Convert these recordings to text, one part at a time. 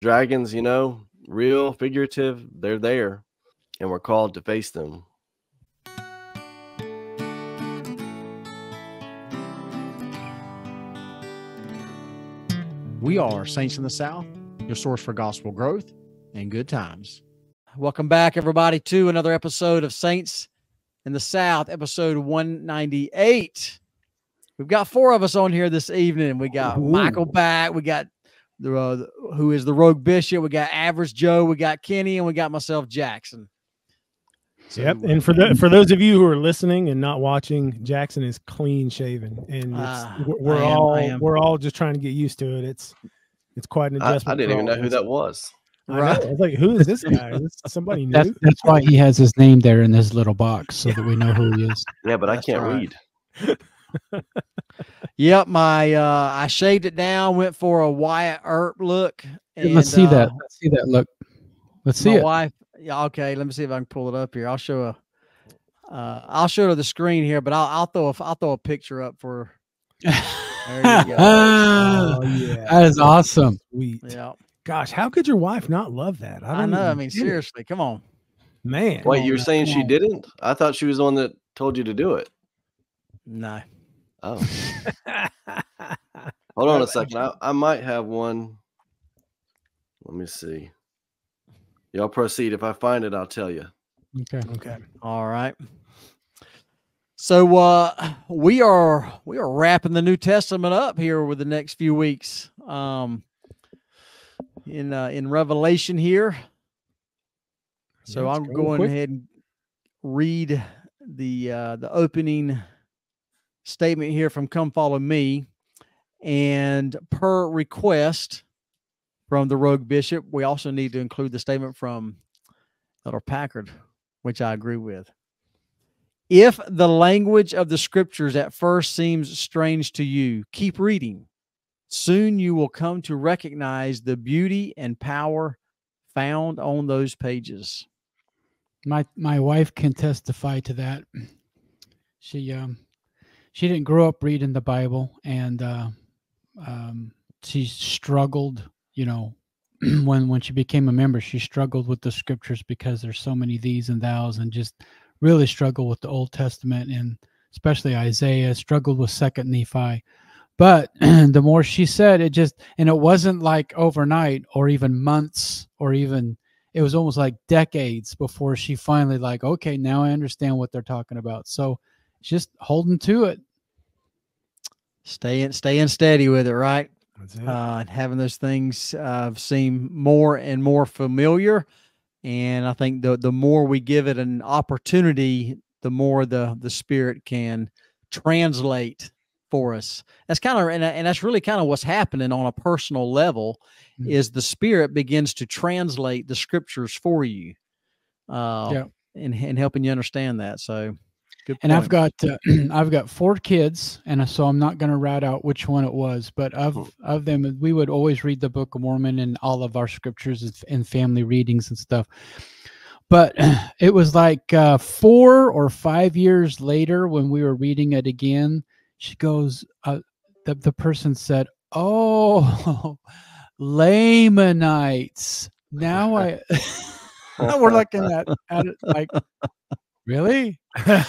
Dragons, you know, real, figurative, they're there, and we're called to face them. We are Saints in the South, your source for gospel growth and good times. Welcome back, everybody, to another episode of Saints in the South, episode 198. We've got 4 of us on here this evening. We got Michael back. We got who is the Rogue Bishop. We got Average Joe. We got Kenny, and we got myself, Jackson. So, yep. And for those of you who are listening and not watching, Jackson is clean shaven, and we're all just trying to get used to it. It's quite an adjustment. I didn't even know who that was. Right. I was like, who is this guy? Is this somebody new? That's why he has his name there in this little box so that we know who he is. Yeah, but I can't read. Yep, I shaved it down, went for a Wyatt Earp look. And, let's see that. Let's see that look. Let's see it. Wife, yeah, okay. Let me see if I can pull it up here. I'll show the screen here, but I'll throw a picture up for. There you go. Oh yeah, that is awesome. Sweet. Yeah. Gosh, how could your wife not love that? I know. I mean, seriously, come on, man. Wait, you were saying she didn't? I thought she was the one that told you to do it. No. Oh. Hold on a second. I might have one. Let me see. Y'all proceed. If I find it, I'll tell you. Okay. All right. So we are wrapping the New Testament up here with the next few weeks. In Revelation here. So I'm going ahead and read the opening statement here from Come Follow Me, and per request from the Rogue Bishop, we also need to include the statement from Elder Packard, which I agree with. If the language of the scriptures at first seems strange to you, keep reading. Soon you will come to recognize the beauty and power found on those pages. My wife can testify to that. She didn't grow up reading the Bible, and she struggled, you know, when she became a member, she struggled with the scriptures because there's so many these and thous, and just really struggled with the Old Testament, and especially Isaiah, struggled with 2nd Nephi. But the more she said, it wasn't like overnight or even months, or even, it was almost like decades before she finally like, okay, now I understand what they're talking about. So just holding to it. Staying steady with it, right? That's it. And having those things seem more and more familiar. And I think the more we give it an opportunity, the more the Spirit can translate for us. That's kind of, and that's really kind of what's happening on a personal level, is the Spirit begins to translate the scriptures for you, and helping you understand that. So, good point. And I've got 4 kids, and so I'm not going to rat out which one it was, but of them, we would always read the Book of Mormon and all of our scriptures and family readings and stuff. But it was like 4 or 5 years later when we were reading it again, she goes, the person said, "Oh, Lamanites." Now we're looking at it like, really? You're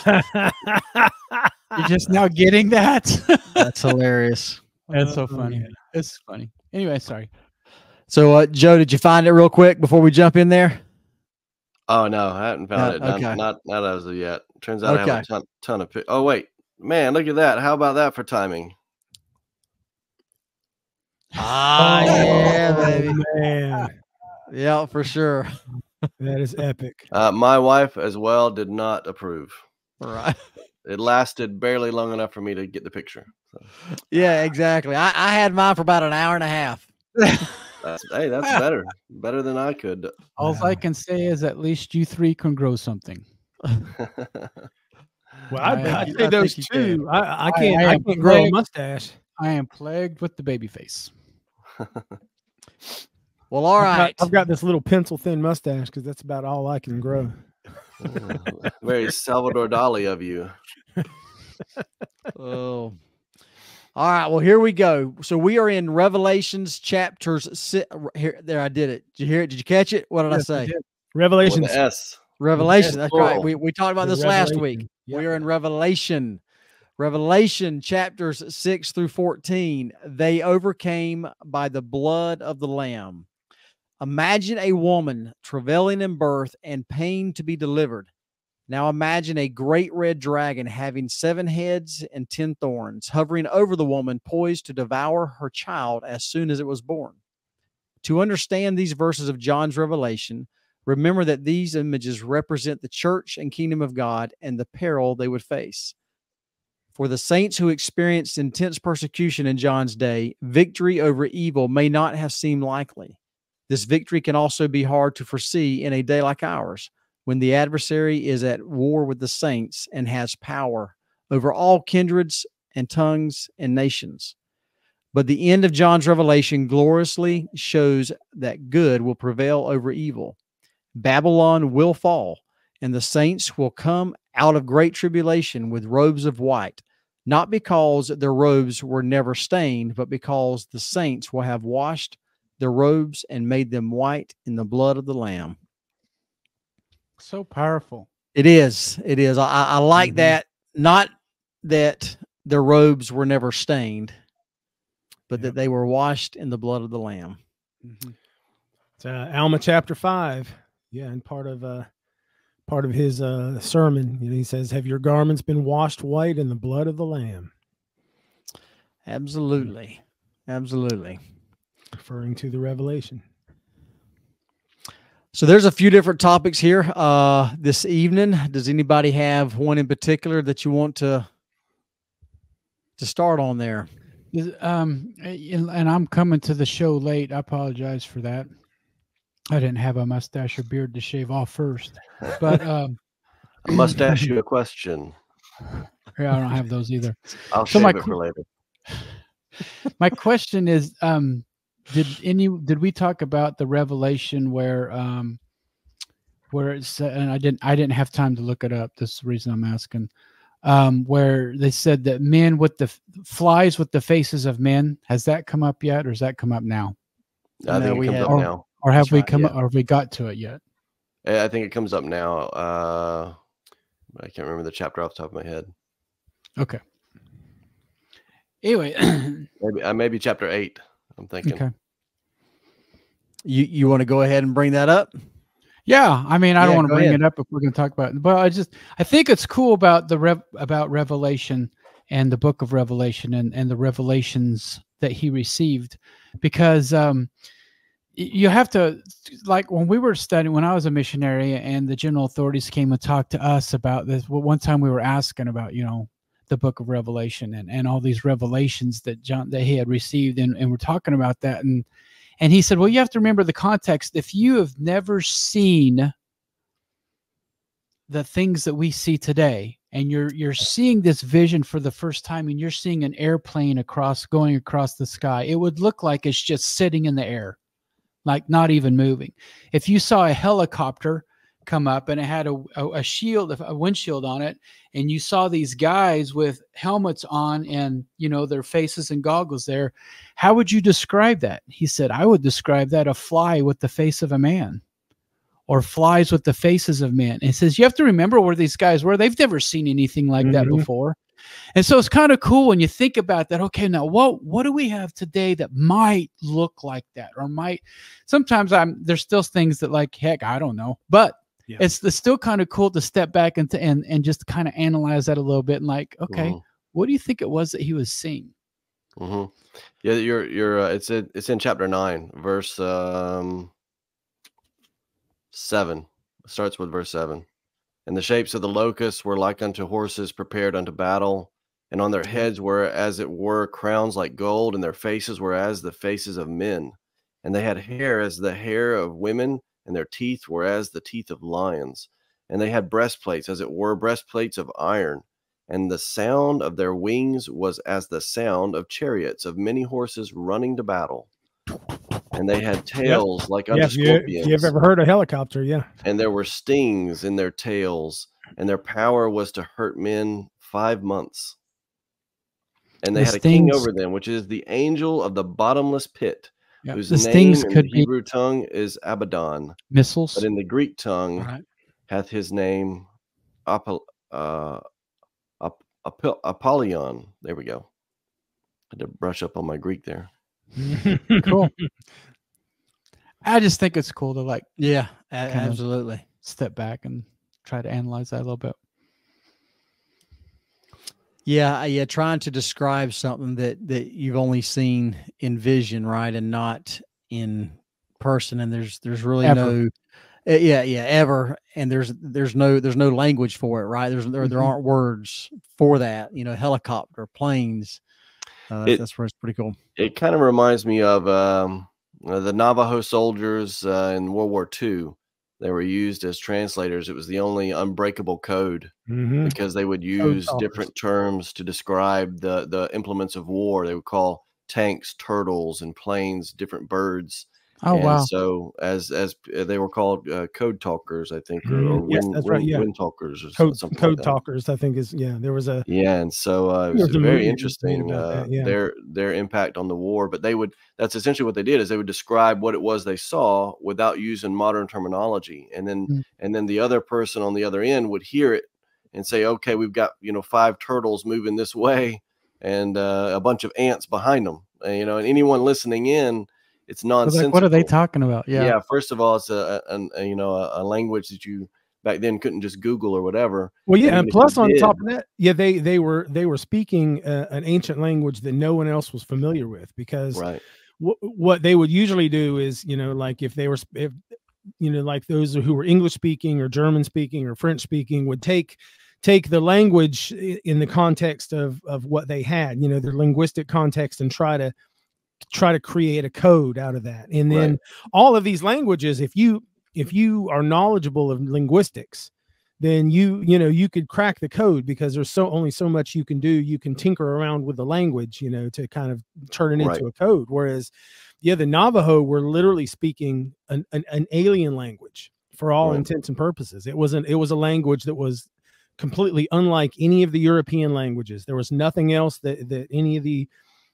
just now getting that? That's hilarious. That's so funny. It's funny. Anyway, sorry. So, Joe, did you find it real quick before we jump in there? Oh no, I haven't found it. Okay. Not as of yet. Turns out I have a ton of. Oh wait, man, look at that. How about that for timing? Yeah, baby. Man. Yeah, for sure. That is epic. My wife as well did not approve. Right. It lasted barely long enough for me to get the picture. So. Yeah, exactly. I had mine for about an hour and a half. That's better. Better than I could. All I can say is at least you 3 can grow something. Well, I'd say those 2. I can't grow a mustache. I am plagued with the baby face. Well, all right. I've got this little pencil thin mustache because that's about all I can grow. Very Salvador Dali of you. Oh. All right, well, here we go. So we are in Revelations chapters 6. Here, there, I did it. Did you hear it? Did you catch it? What did I say? Revelation. With an S. Revelation. That's right. We talked about The this last week. Revelation. Yep. We are in Revelation. Revelation chapters 6 through 14. They overcame by the blood of the Lamb. Imagine a woman travailing in birth and pain to be delivered. Now imagine a great red dragon having 7 heads and 10 thorns, hovering over the woman, poised to devour her child as soon as it was born. To understand these verses of John's Revelation, remember that these images represent the church and kingdom of God and the peril they would face. For the saints who experienced intense persecution in John's day, victory over evil may not have seemed likely. This victory can also be hard to foresee in a day like ours, when the adversary is at war with the saints and has power over all kindreds and tongues and nations. But the end of John's revelation gloriously shows that good will prevail over evil. Babylon will fall, and the saints will come out of great tribulation with robes of white, not because their robes were never stained, but because the saints will have washed their robes and made them white in the blood of the Lamb. So powerful. It is. It is. I like that. Not that their robes were never stained, but that they were washed in the blood of the Lamb. It's Alma chapter 5. Yeah, and part of his sermon, he says, "Have your garments been washed white in the blood of the Lamb?" Absolutely. Absolutely. Referring to the Revelation. So there's a few different topics here this evening. Does anybody have one in particular that you want to start on there? And I'm coming to the show late. I apologize for that. I didn't have a mustache or beard to shave off first. But I must ask you a question. Yeah, I don't have those either. I'll shave it for later. My question is, did we talk about the Revelation where it's, and I didn't have time to look it up. This is the reason I'm asking. Where they said that men with the flies with the faces of men, has that come up yet, or has that come up now? I think it comes up now. Or have we come up, or have we got to it yet? I think it comes up now. I can't remember the chapter off the top of my head. Okay. Anyway, maybe chapter 8. I'm thinking. Okay. You want to go ahead and bring that up? Yeah, I mean, I don't want to bring it up if we're going to talk about it, but I think it's cool about about Revelation and the book of Revelation and the revelations that he received, because you have to, like when we were studying, when I was a missionary and the general authorities came and talked to us about this. Well, one time we were asking about, the book of Revelation and all these revelations that he had received, and we're talking about that, and he said, well, you have to remember the context. If you have never seen the things that we see today, and you're seeing this vision for the first time, and you're seeing an airplane going across the sky, it would look like it's just sitting in the air, like not even moving. If you saw a helicopter come up and it had a shield, a windshield on it, and you saw these guys with helmets on and their faces and goggles there, how would you describe that? He said, I would describe that a fly with the face of a man, or flies with the faces of men. And he says, you have to remember where these guys were. They've never seen anything like that before. And so it's kind of cool when you think about that. Okay, now what do we have today that might look like that, or might? Sometimes there's still things that, like, heck, I don't know, but it's still kind of cool to step back and just kind of analyze that a little bit, and like, okay, what do you think it was that he was seeing? Yeah, it's in chapter 9, verse 7. It starts with verse 7. And the shapes of the locusts were like unto horses prepared unto battle, and on their heads were as it were crowns like gold, and their faces were as the faces of men, and they had hair as the hair of women, and their teeth were as the teeth of lions, and they had breastplates as it were breastplates of iron, and the sound of their wings was as the sound of chariots of many horses running to battle. And they had tails like unto scorpions. If you've ever heard a helicopter, yeah. And there were stings in their tails, and their power was to hurt men 5 months. And they had a king over them, which is the angel of the bottomless pit, whose name in the Hebrew tongue is Abaddon. Missiles. But in the Greek tongue hath his name Apollyon. There we go. I had to brush up on my Greek there. Cool. I just think it's cool to like, absolutely step back and try to analyze that a little bit. Yeah, trying to describe something that you've only seen in vision, right, and not in person, and there's really ever. Ever, and there's no language for it, right? There aren't words for that, helicopter, planes. That's where it's pretty cool. It kind of reminds me of the Navajo soldiers in World War II. They were used as translators. It was the only unbreakable code because they would use different terms to describe the implements of war. They would call tanks turtles and planes different birds. Oh, and wow. So as they were called code talkers, I think, or wind talkers, or something code like that. Talkers, I think there was a and so it was very interesting their impact on the war. But that's essentially what they did, is they would describe what it was they saw without using modern terminology, and then the other person on the other end would hear it and say, okay, we've got 5 turtles moving this way and a bunch of ants behind them, and anyone listening in, it's nonsensical. Like, what are they talking about? Yeah. First of all, it's a language that you back then couldn't just Google or whatever. Well, yeah, and plus on top of that, they were speaking an ancient language that no one else was familiar with, because what they would usually do is, like if like those who were English speaking or German speaking or French speaking would take the language in the context of what they had, their linguistic context, and try to create a code out of that. And then all of these languages, if you are knowledgeable of linguistics, then you could crack the code, because there's only so much you can do. You can tinker around with the language, to kind of turn it into a code. Whereas the Navajo were literally speaking an alien language for all intents and purposes. It was a language that was completely unlike any of the European languages. There was nothing else that any of the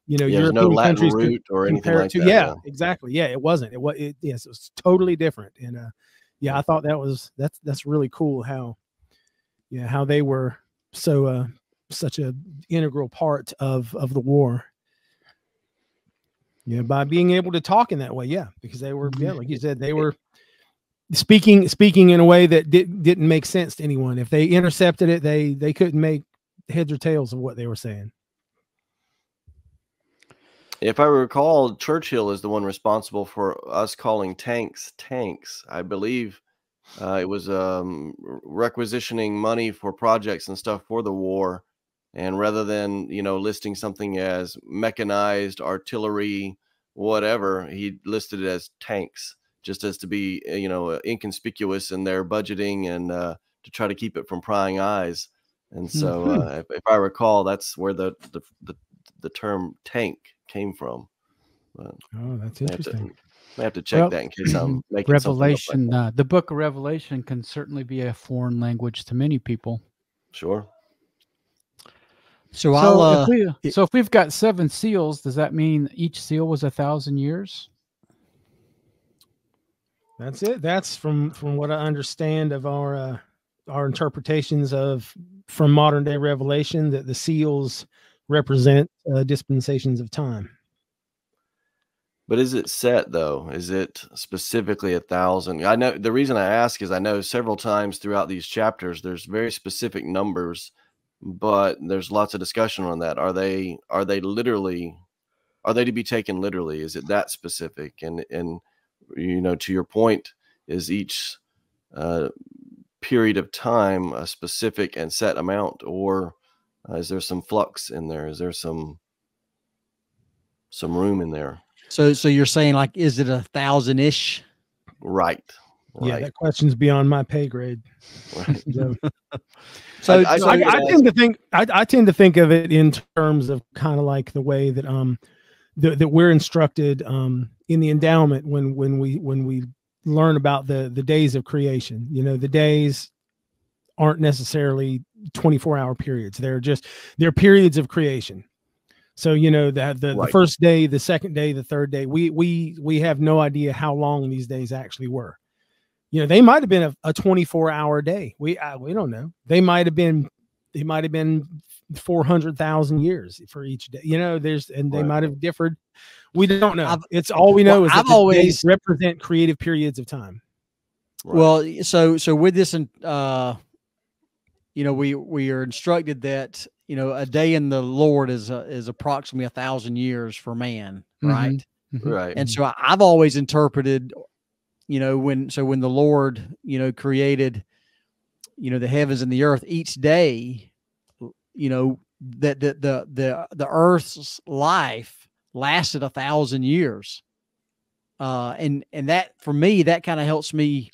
European no Latin countries root or anything like that. Yeah, exactly. Yeah, it wasn't. It was totally different. And I thought that's really cool how they were such a integral part of the war. Yeah, by being able to talk in that way. Yeah, because they were like you said, they were speaking in a way that didn't make sense to anyone. If they intercepted it, they couldn't make heads or tails of what they were saying. If I recall, Churchill is the one responsible for us calling tanks. I believe it was requisitioning money for projects and stuff for the war. And rather than, listing something as mechanized artillery, whatever, he listed it as tanks, just as to be, inconspicuous in their budgeting and to try to keep it from prying eyes. And so if I recall, that's where the term tank came from. But that's interesting. I have to check that in case I'm making Revelation. The book of Revelation can certainly be a foreign language to many people. Sure. So if we've got 7 seals, does that mean each seal was 1,000 years? That's it. That's from what I understand of our interpretations from modern day Revelation, that the seals represent dispensations of time. But is it set though? Is it specifically 1,000? I know the reason I ask is I know several times throughout these chapters there's very specific numbers, but there's lots of discussion on that. Are they to be taken literally? Is it that specific? And to your point, is each period of time a specific and set amount, or is there some flux in there? Is there some room in there? So you're saying, like, is it 1,000-ish? Right. Yeah, that question's beyond my pay grade. Right. So I tend to think of it in terms of kind of like the way that that we're instructed in the endowment when we learn about the days of creation. The days aren't necessarily 24-hour periods. They're periods of creation. So, you know, the first day, the second day, the third day, we have no idea how long these days actually were. You know, they might have been a 24-hour day. We don't know. They might have been 400,000 years for each day. You know, they might have differed. We don't know. It's all we know is that the days represent creative periods of time. Right. Well, so with this, you know, we are instructed that, you know, a day in the Lord is approximately 1,000 years for man, right? Mm-hmm. Right. And so I've always interpreted, you know, when the Lord, you know, created, you know, the heavens and the earth, each day, you know, that the earth's life lasted 1,000 years. And that, for me, that kind of helps me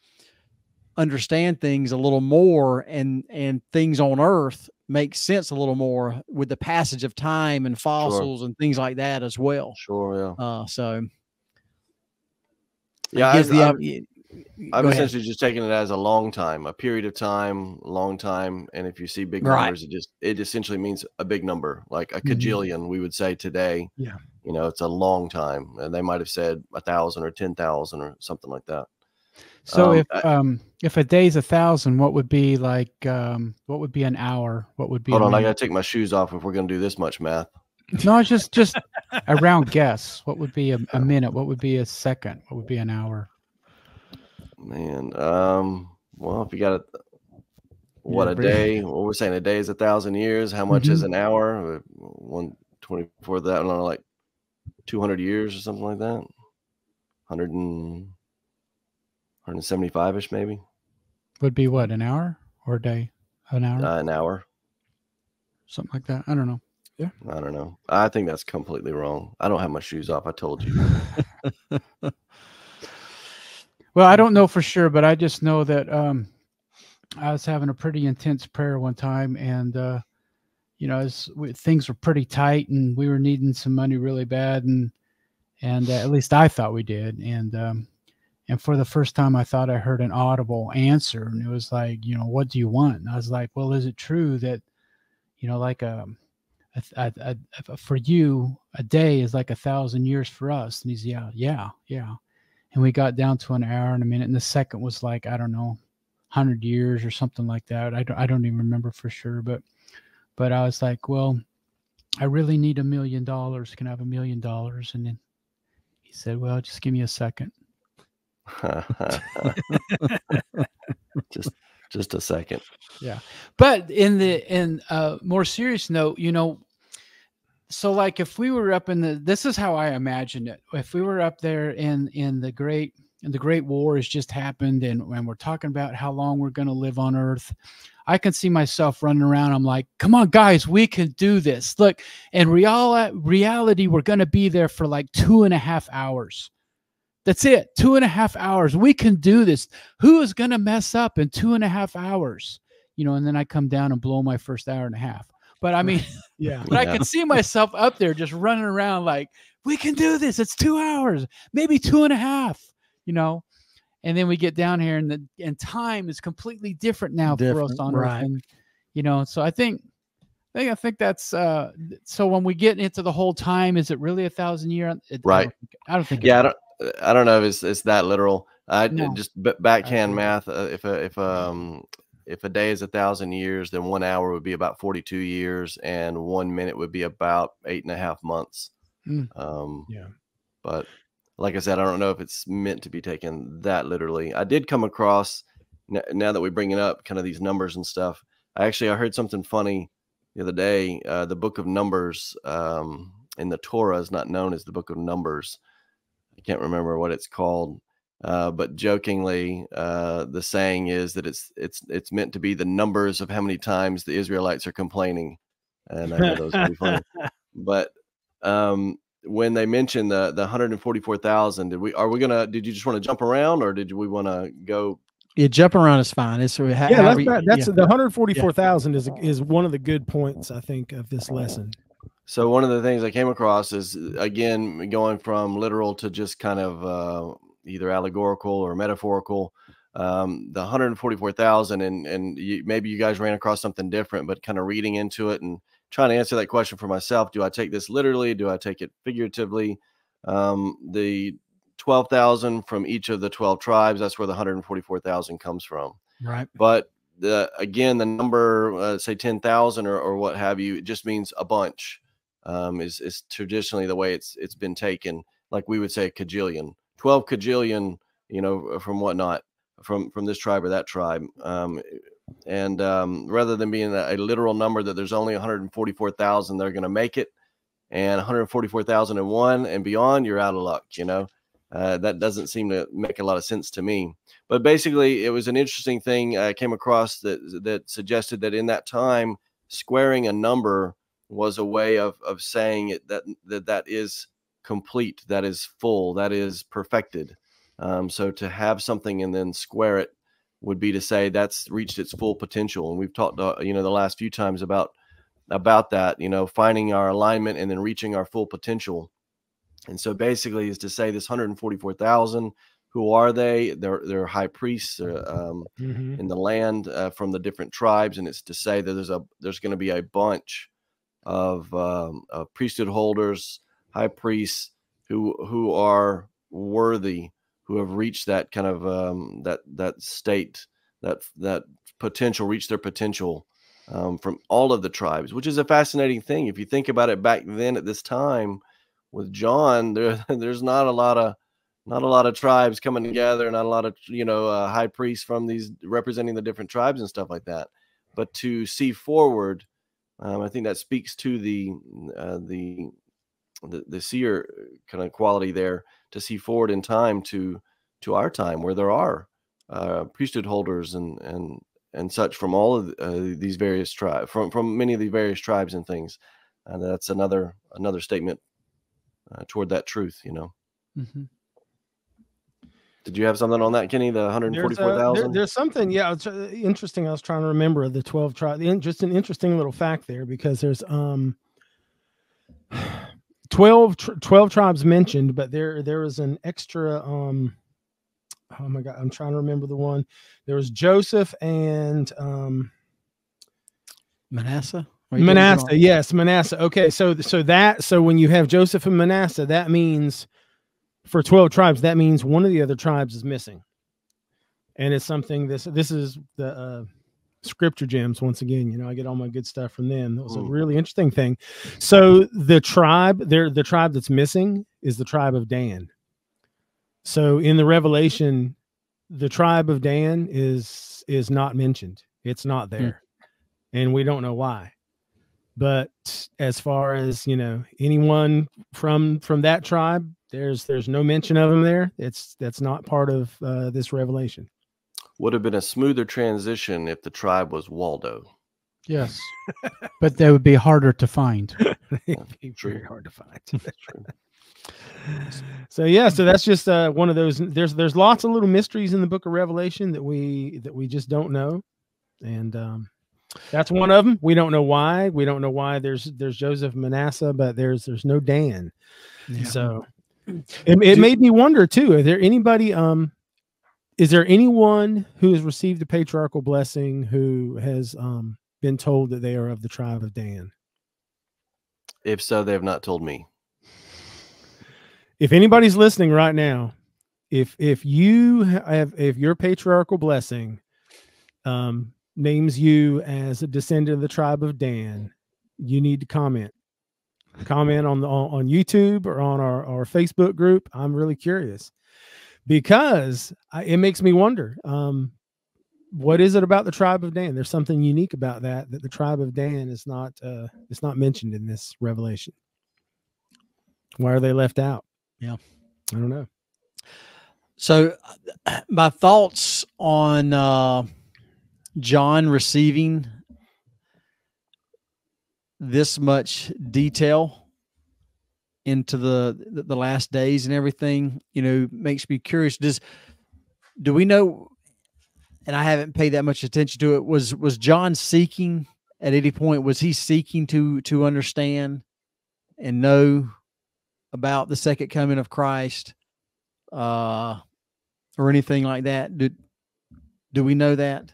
understand things a little more, and things on earth make sense a little more with the passage of time and fossils and things like that as well. Sure. Yeah. So yeah, I've essentially just taken it as a long time, a period of time, long time. And if you see big numbers, it essentially means a big number, like a cajillion, we would say today. Yeah. You know, it's a long time. And they might have said 1,000 or 10,000 or something like that. So if a day's 1,000, what would be like, what would be an hour? What would be? Hold on, I got to take my shoes off if we're going to do this much math. No, it's just a round guess. What would be a minute? What would be a second? What would be an hour? Man, well, if you got a day, what we're saying, a day is 1,000 years. How much is an hour? 124, that, I don't know, like 200 years or something like that. 175-ish maybe. Would be what, an hour or a day? An hour? An hour. Something like that. I don't know. Yeah. I don't know. I think that's completely wrong. I don't have my shoes off. I told you. Well, I don't know for sure, but I just know that I was having a pretty intense prayer one time, and you know, things were pretty tight, and we were needing some money really bad, and at least I thought we did, and for the first time, I thought I heard an audible answer, and it was like, you know, what do you want? And I was like, well, is it true that, you know, like for you, a day is like 1,000 years for us? And he's, yeah. And we got down to an hour and a minute, and the second was like, I don't know, 100 years or something like that. I don't even remember for sure, but I was like, well, I really need $1 million. Can I have $1 million? And then he said, well, just give me a second. just a second. Yeah. But in more serious note, you know, so like if we were up this is how I imagined it. If we were up there in the great war has just happened, and we're talking about how long we're going to live on earth, I can see myself running around. I'm like, come on, guys, we can do this. Look, in reality, we're going to be there for like 2.5 hours. That's it. 2.5 hours. We can do this. Who is going to mess up in 2.5 hours? You know, and then I come down and blow my first hour and a half. But I mean, but I can see myself up there just running around like, we can do this. It's 2 hours, maybe 2.5, you know. And then we get down here, and time is completely different now for us on Earth. And, you know, so I think that's so when we get into the whole time, is it really 1,000 years? Right. I don't think. Yeah, I don't know if it's that literal. Just backhand math. If a day is 1,000 years, then 1 hour would be about 42 years, and 1 minute would be about 8.5 months. But like I said, I don't know if it's meant to be taken that literally. I did come across, now that we bring it up, kind of these numbers and stuff. I heard something funny the other day. The book of Numbers in the Torah is not known as the book of Numbers. I can't remember what it's called. But jokingly, the saying is that it's meant to be the numbers of how many times the Israelites are complaining. And I know those would be funny. But when they mentioned the 144,000, did you just want to jump around, or did we want to go? Yeah, jump around is fine. It's the 144,000 is one of the good points, I think, of this lesson. So one of the things I came across is, again, going from literal to just kind of either allegorical or metaphorical, the 144,000, and maybe you guys ran across something different, but kind of reading into it and trying to answer that question for myself. Do I take this literally? Do I take it figuratively? The 12,000 from each of the 12 tribes, that's where the 144,000 comes from. Right. But again, the number, say 10,000 or what have you, it just means a bunch. Is traditionally the way it's been taken. Like we would say a cajillion, 12 cajillion, from whatnot, from this tribe or that tribe. Rather than being a literal number that there's only 144,000 that are going to make it, and 144,001 and beyond, you're out of luck. That doesn't seem to make a lot of sense to me. But basically, it was an interesting thing I came across that suggested that in that time, squaring a number was a way of saying it, that is complete, that is full, that is perfected. So to have something and then square it would be to say that's reached its full potential. And we've talked, the last few times about that, finding our alignment and then reaching our full potential. And so basically is to say this 144,000, who are they? They're high priests in the land from the different tribes. And it's to say that there's going to be a bunch of priesthood holders, high priests who are worthy, who have reached that kind of that state, that potential, reached their potential from all of the tribes, which is a fascinating thing. If you think about it, back then at this time with John, there's not a lot of tribes coming together, not a lot of high priests from these representing the different tribes and stuff like that. But to see forward, I think that speaks to the seer kind of quality there, to see forward in time to our time, where there are priesthood holders and such from all of these various tribes, from many of the various tribes and things. And that's another statement toward that truth. Mm-hmm. Did you have something on that, Kenny? The 144,000? There's something, yeah, it's interesting. I was trying to remember the 12 tribes. Just an interesting little fact there, because there's 12 tribes mentioned, but there is an extra. Oh my God, I'm trying to remember the one. There was Joseph and Manasseh. Manasseh, yes, Manasseh. Okay, so when you have Joseph and Manasseh, that means for 12 tribes, that means one of the other tribes is missing. And it's something, this is the scripture gems. Once again, I get all my good stuff from them. That was a really interesting thing. So the tribe that's missing is the tribe of Dan. So in the Revelation, the tribe of Dan is not mentioned. It's not there. And we don't know why. But as far as, anyone from that tribe, there's no mention of them there. That's not part of this revelation. Would have been a smoother transition if the tribe was Waldo. Yes, but they would be harder to find. It'd be very hard to find. That's true. So yeah, so that's just one of those. There's lots of little mysteries in the book of Revelation that we just don't know, and that's one of them. We don't know why. We don't know why there's Joseph, Manasseh, but there's no Dan. Yeah. So it made me wonder too. Are there anybody? Is there anyone who has received a patriarchal blessing who has been told that they are of the tribe of Dan? If so, they have not told me. If anybody's listening right now, if your patriarchal blessing names you as a descendant of the tribe of Dan, you need to comment on YouTube or on our Facebook group. I'm really curious, because it makes me wonder, what is it about the tribe of Dan? There's something unique about that the tribe of Dan is not mentioned in this revelation. Why are they left out? Yeah, I don't know. So my thoughts on John receiving this much detail into the last days and everything, makes me curious. Do we know, and I haven't paid that much attention to it, was John seeking at any point? Was he seeking to understand and know about the second coming of Christ, or anything like that? Do we know that?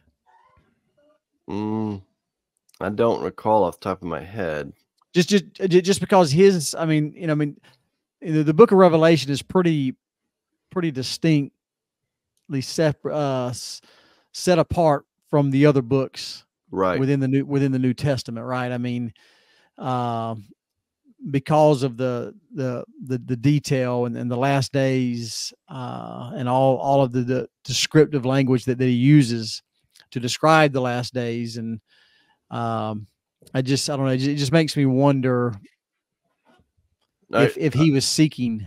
I don't recall off the top of my head. Just because his, the book of Revelation is pretty distinctly separate, set apart from the other books, right, within the New Testament, right? I mean, because of the detail and the last days, and all of the descriptive language that he uses to describe the last days, and I don't know, it just makes me wonder if he was seeking,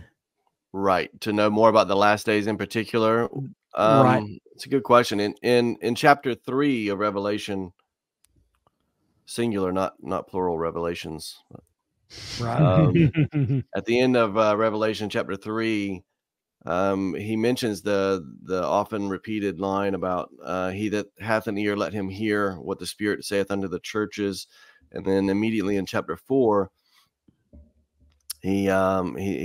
right, to know more about the last days in particular. Right. It's a good question. In chapter 3 of Revelation, singular, not plural, Revelations. Right. At the end of Revelation chapter 3, he mentions the often repeated line about he that hath an ear, let him hear what the Spirit saith unto the churches. And then immediately in chapter 4, he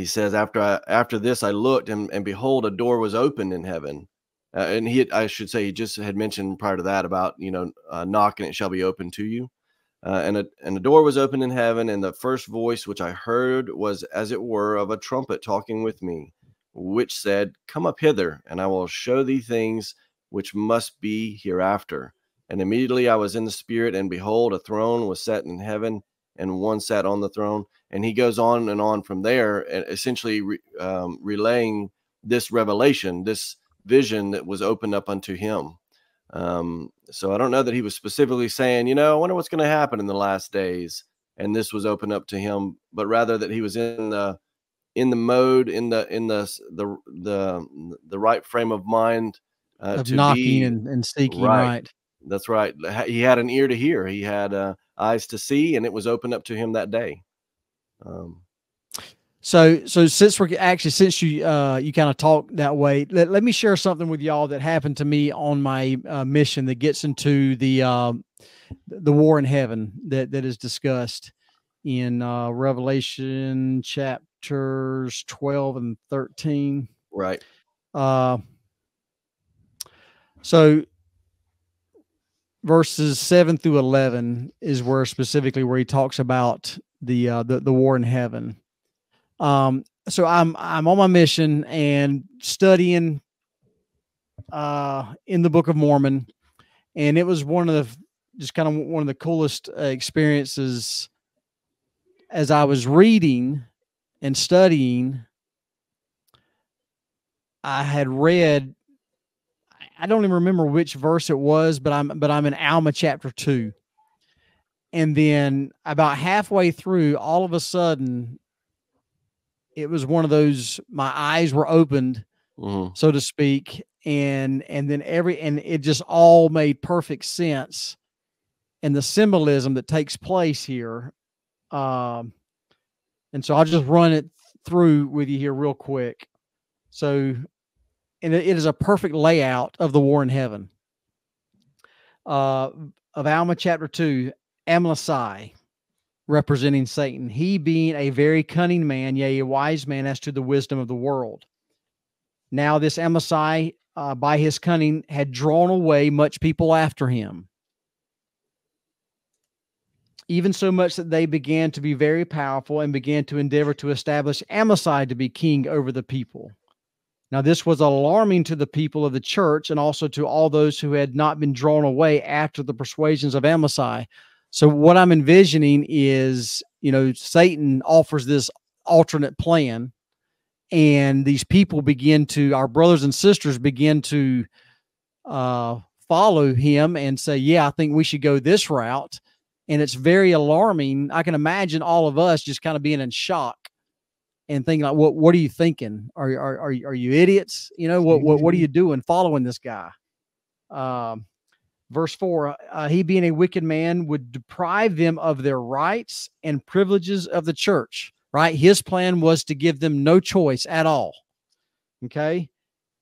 says, after this I looked, and behold, a door was opened in heaven. And I should say, he just had mentioned prior to that about, knock and it shall be open to you. And a door was opened in heaven, and the first voice which I heard was as it were of a trumpet talking with me, which said, Come up hither, and I will show thee things which must be hereafter. And immediately I was in the Spirit, and behold, a throne was set in heaven, and one sat on the throne. And he goes on and on from there, essentially relaying this revelation, this vision that was opened up unto him. So I don't know that he was specifically saying, I wonder what's going to happen in the last days, and this was opened up to him, but rather that he was in the mode, in the right frame of mind, of to knocking be, and seeking, right. right? That's right. He had an ear to hear. He had eyes to see, and it was opened up to him that day. So since you kind of talk that way, let me share something with y'all that happened to me on my mission that gets into the war in heaven that is discussed in Revelation chapters 12 and 13. Right. So verses 7 through 11 is where he talks about the war in heaven. So I'm on my mission and studying in the Book of Mormon, and it was one of the coolest experiences as I was reading and studying. I had read, I don't even remember which verse it was, but I'm in Alma chapter 2. And then about halfway through, all of a sudden, it was one of those, my eyes were opened, so to speak. And then it just all made perfect sense. And the symbolism that takes place here. And so I'll just run it through with you here real quick. So, and it is a perfect layout of the war in heaven. Of Alma chapter 2, Amlici, representing Satan, he being a very cunning man, yea, a wise man as to the wisdom of the world. Now this Amlici, by his cunning, had drawn away much people after him, even so much that they began to be very powerful and began to endeavor to establish Amlici to be king over the people. Now this was alarming to the people of the church and also to all those who had not been drawn away after the persuasions of Amlici. So what I'm envisioning is, Satan offers this alternate plan, and these people our brothers and sisters begin to follow him and say, yeah, I think we should go this route. And it's very alarming. I can imagine all of us just kind of being in shock and thinking like, what are you thinking? Are you idiots? What are you doing following this guy? Verse 4, he being a wicked man would deprive them of their rights and privileges of the church, right? His plan was to give them no choice at all. Okay.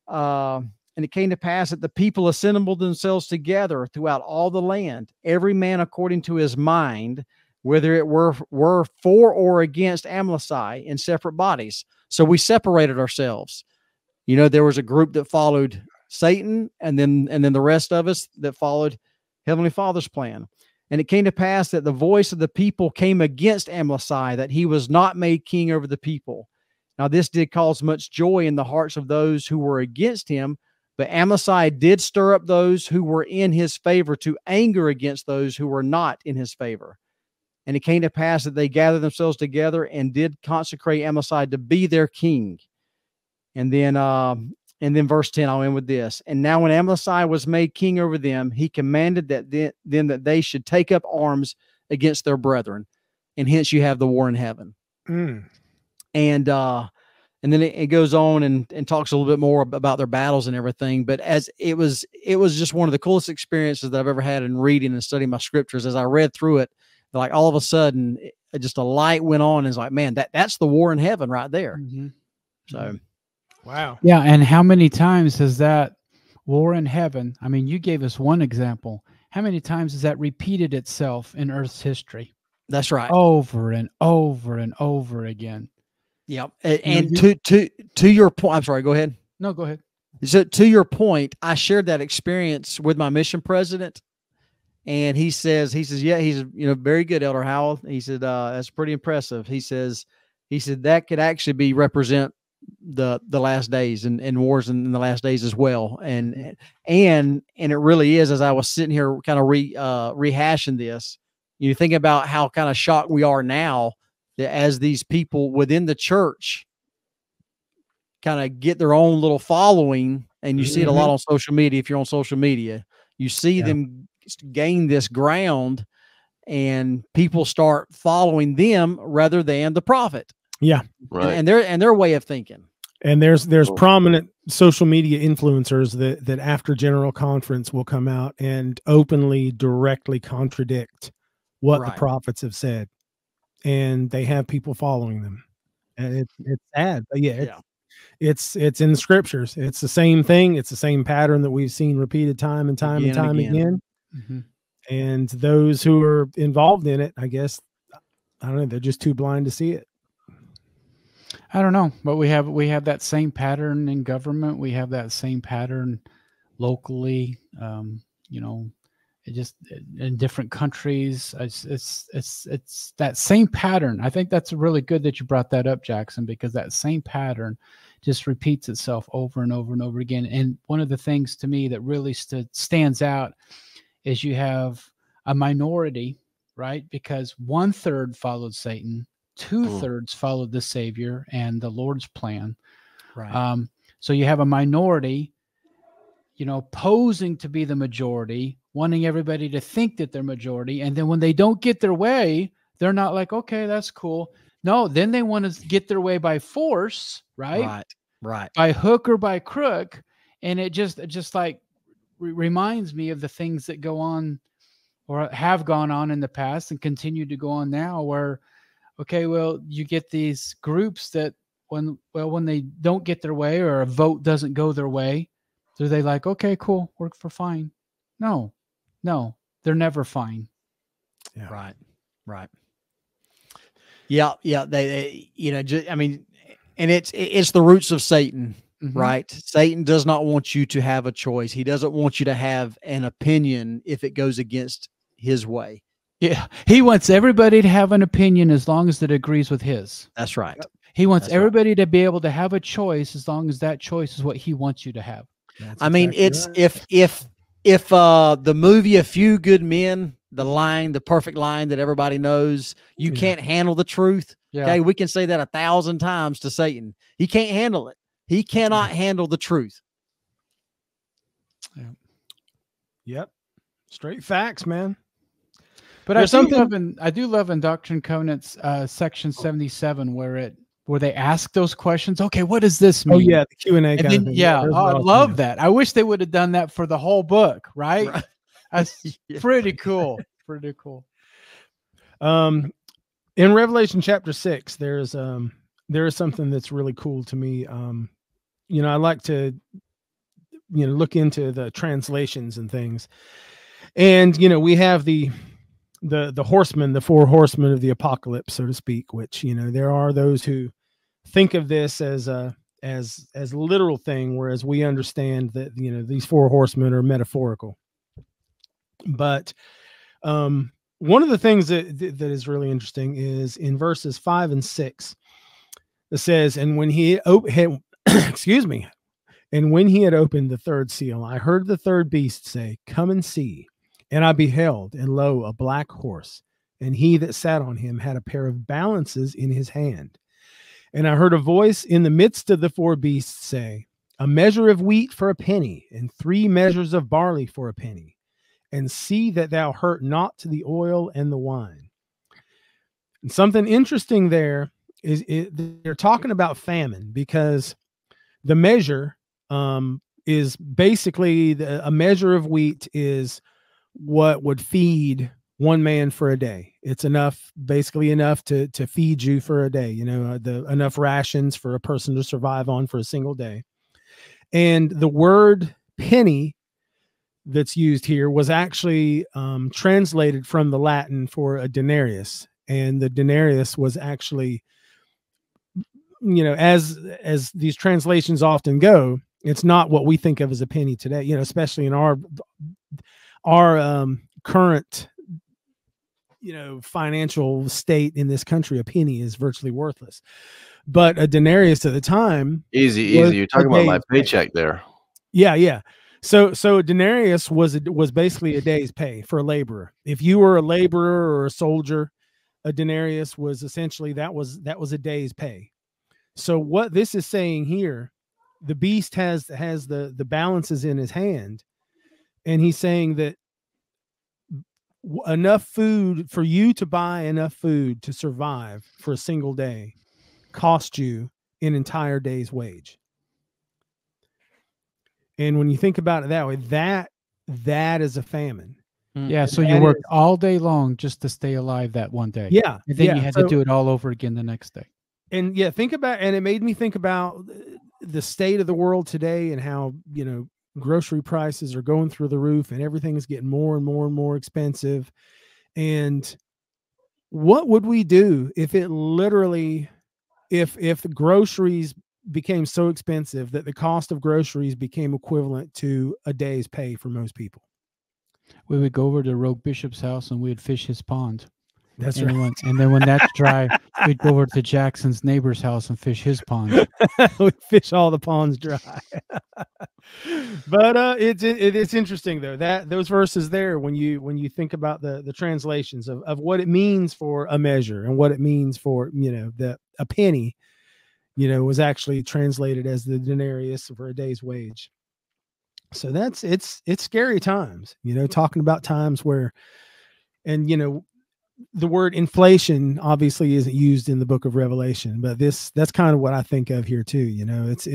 And it came to pass that the people assembled themselves together throughout all the land, every man according to his mind, whether it were for or against Amlici, in separate bodies. So we separated ourselves. There was a group that followed Satan, and then the rest of us that followed Heavenly Father's plan. And it came to pass that the voice of the people came against Amasai, that he was not made king over the people. Now this did cause much joy in the hearts of those who were against him, but Amasai did stir up those who were in his favor to anger against those who were not in his favor. And it came to pass that they gathered themselves together and did consecrate Amasai to be their king. And then verse 10, I'll end with this. And now when Amasai was made king over them, he commanded that that they should take up arms against their brethren. And hence you have the war in heaven. And then it goes on and talks a little bit more about their battles and everything. But as it was just one of the coolest experiences that I've ever had in reading and studying my scriptures. As I read through it, like all of a sudden, just a light went on. And it's like, man, that's the war in heaven right there. So, wow. Yeah. And how many times has that war in heaven? I mean, you gave us one example. How many times has that repeated itself in Earth's history? That's right. Over and over and over again. Yep. And to your point, I'm sorry, go ahead. No, go ahead. So to your point, I shared that experience with my mission president. And he says, yeah, he's, very good, Elder Howell. He said, that's pretty impressive. He said that could actually represent the last days and wars in the last days as well. And it really is, as I was sitting here kind of rehashing this, you think about how kind of shocked we are now that as these people within the church kind of get their own little following, and you see it a lot on social media. If you're on social media, you see them gain this ground and people start following them rather than the prophet. Yeah. Right. And their way of thinking. And there's prominent social media influencers that after General Conference will come out and openly, directly contradict what the prophets have said. And they have people following them. And it's sad. But it's in the scriptures. It's the same thing. It's the same pattern that we've seen repeated time and time again. And those who are involved in it, I guess, I don't know, they're just too blind to see it. I don't know, but we have that same pattern in government. We have that same pattern locally. It just in different countries. It's that same pattern. I think that's really good that you brought that up, Jackson, because that same pattern just repeats itself over and over and over again. And one of the things to me that really stands out is you have a minority, right? Because 1/3 followed Satan, 2/3 followed the Savior and the Lord's plan. Right. So you have a minority, posing to be the majority, wanting everybody to think that they're majority. And then when they don't get their way, they're not like, okay, that's cool. No, then they want to get their way by force, right? Right. By hook or by crook. And it just like reminds me of the things that go on or have gone on in the past and continue to go on now where, okay, well, you get these groups that when they don't get their way or a vote doesn't go their way, so they like, okay, cool, work for fine. No, they're never fine. Yeah. Right. Yeah. They and it's the roots of Satan, right? Satan does not want you to have a choice. He doesn't want you to have an opinion if it goes against his way. Yeah, he wants everybody to have an opinion as long as it agrees with his. That's right. He wants everybody to be able to have a choice as long as that choice is what he wants you to have. It's if the movie A Few Good Men, the perfect line that everybody knows, you can't handle the truth. Yeah. Okay, we can say that 1,000 times to Satan. He can't handle it. He cannot handle the truth. Yeah. Yep. Straight facts, man. But I do love in Doctrine and Covenants section 77 where they ask those questions. Okay, what does this mean? Oh yeah, the Q&A kind of thing. Yeah, I love that. I wish they would have done that for the whole book, right? That's pretty cool. Pretty cool. In Revelation chapter 6, there is something that's really cool to me. I like to look into the translations and things. And we have the horsemen, the 4 horsemen of the apocalypse, so to speak, which, there are those who think of this as a literal thing, whereas we understand that, these 4 horsemen are metaphorical. But One of the things that is really interesting is in verses 5 and 6. It says, and when he had, excuse me, and when he had opened the third seal, I heard the third beast say, "Come and see." And I beheld, and lo, a black horse, and he that sat on him had a pair of balances in his hand. And I heard a voice in the midst of the four beasts say, "A measure of wheat for a penny, and 3 measures of barley for a penny. And see that thou hurt not the oil and the wine." And something interesting there is they're talking about famine, because the measure is basically a measure of wheat is what would feed one man for a day. It's enough, basically enough to feed you for a day, enough rations for a person to survive on for a single day. And the word penny that's used here was actually translated from the Latin for a denarius. And the denarius was actually, as these translations often go, it's not what we think of as a penny today, especially in our current, financial state in this country. A penny is virtually worthless, but a denarius at the time, easy. You're talking about my paycheck there. Yeah. So a denarius was basically a day's pay for a laborer. If you were a laborer or a soldier, a denarius was essentially that was a day's pay. So what this is saying here, the beast has the balances in his hand, and he's saying that enough food for you to buy enough food to survive for a single day cost you an entire day's wage. And when you think about it that way, that is a famine. Yeah. So you worked all day long just to stay alive that one day. Yeah. And then you had to do it all over again the next day. And and it made me think about the state of the world today, and how, grocery prices are going through the roof, and everything is getting more and more and more expensive. And what would we do if it literally, if groceries became so expensive that the cost of groceries became equivalent to a day's pay for most people? We would go over to Rogue Bishop's house and we'd fish his pond. That's right. And then when that's dry, we'd go over to Jackson's neighbor's house and fish his pond. We fish all the ponds dry. But it's interesting though, that those verses there, when you think about the translations of what it means for a measure and what it means for, a penny, was actually translated as the denarius for a day's wage. So it's scary times, talking about times where, and the word inflation obviously isn't used in the book of Revelation, but that's kind of what I think of here too. It's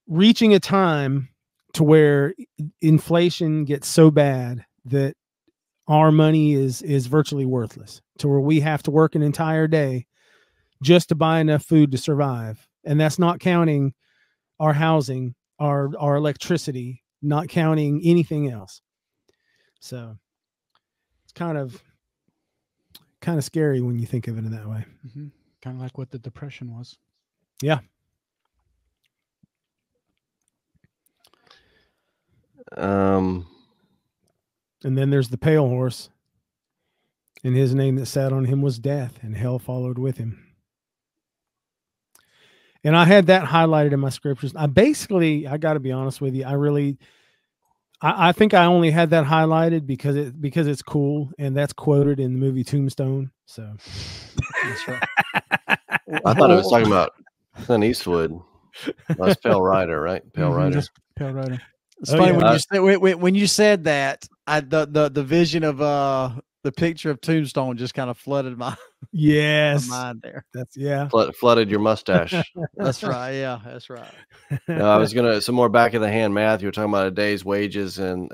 reaching a time to where inflation gets so bad that our money is virtually worthless, to where we have to work an entire day just to buy enough food to survive. And that's not counting our housing, our electricity, not counting anything else. So it's kind of scary when you think of it in that way. Mm-hmm. Kind of like what the Depression was. Yeah. And then there's the pale horse, and his name that sat on him was Death, and hell followed with him. And I had that highlighted in my scriptures. I got to be honest with you, I think I only had that highlighted because it's cool, and that's quoted in the movie Tombstone. So that's right. I thought it was talking about Clint Eastwood. That's Pale Rider, right? Pale Rider. Just Pale Rider. It's funny when you said that, the vision of the picture of Tombstone just kind of flooded my mind there. That's flooded your mustache. That's right. Yeah, that's right. I was gonna some more back of the hand math. You were talking about a day's wages, and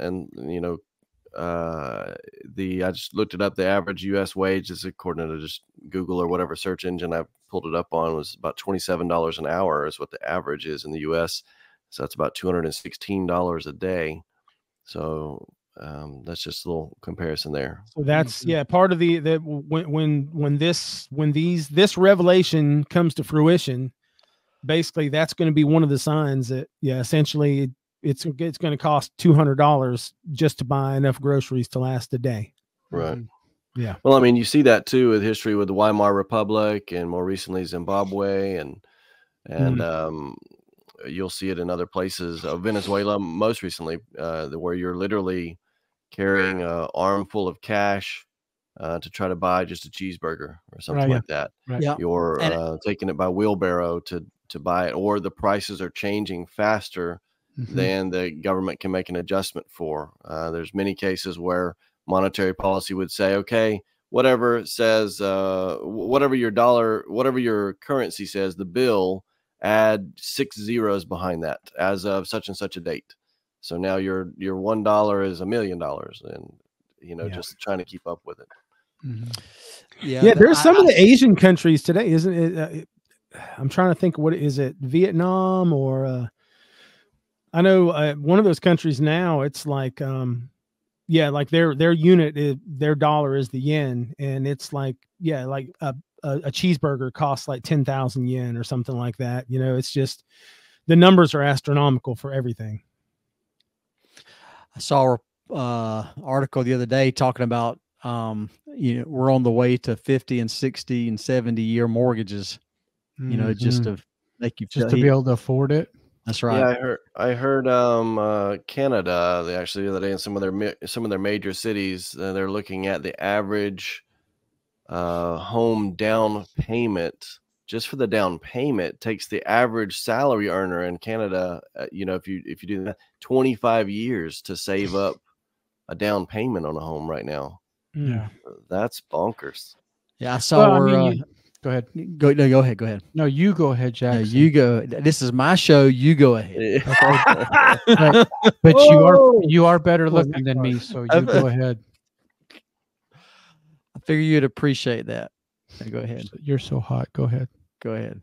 I just looked it up. The average U.S. wage is, according to just Google or whatever search engine I pulled it up on, was about $27 an hour is what the average is in the U.S. So that's about $216 a day. So that's just a little comparison there. So that's part of when this revelation comes to fruition, basically that's going to be one of the signs that essentially it's going to cost $200 just to buy enough groceries to last a day. Right. Yeah. Well, I mean, you see that too with history with the Weimar Republic and more recently Zimbabwe and you'll see it in other places. Venezuela, most recently, where you're literally carrying an armful of cash to try to buy just a cheeseburger or something like that. Right. Yeah. You're taking it by wheelbarrow to buy it, or the prices are changing faster than the government can make an adjustment for. There's many cases where monetary policy would say, okay, whatever it says, whatever your currency says, the bill, add 6 zeros behind that as of such and such a date. So now your $1 is $1 million, and just trying to keep up with it. Yeah, there's some of the Asian countries today, isn't it? I'm trying to think, what is it, Vietnam or I know one of those countries now, it's like like their unit their dollar is the yen, and it's like a cheeseburger costs like 10,000 yen or something like that. It's just the numbers are astronomical for everything. I saw an article the other day talking about we're on the way to 50 and 60 and 70 year mortgages, just to make you just to be able to afford it. That's right. Yeah, I heard Canada, they actually the other day in some of their major cities, they're looking at the average home down payment. Just for the down payment takes the average salary earner in Canada, if you do that, 25 years to save up a down payment on a home right now. Yeah, that's bonkers. Yeah, I saw. Go ahead. Go ahead. No, you go ahead, Jackson. No, you go. This is my show. You go ahead. But you are better looking than me, so you go ahead. I figure you'd appreciate that. So go ahead. You're so hot. Go ahead. Go ahead.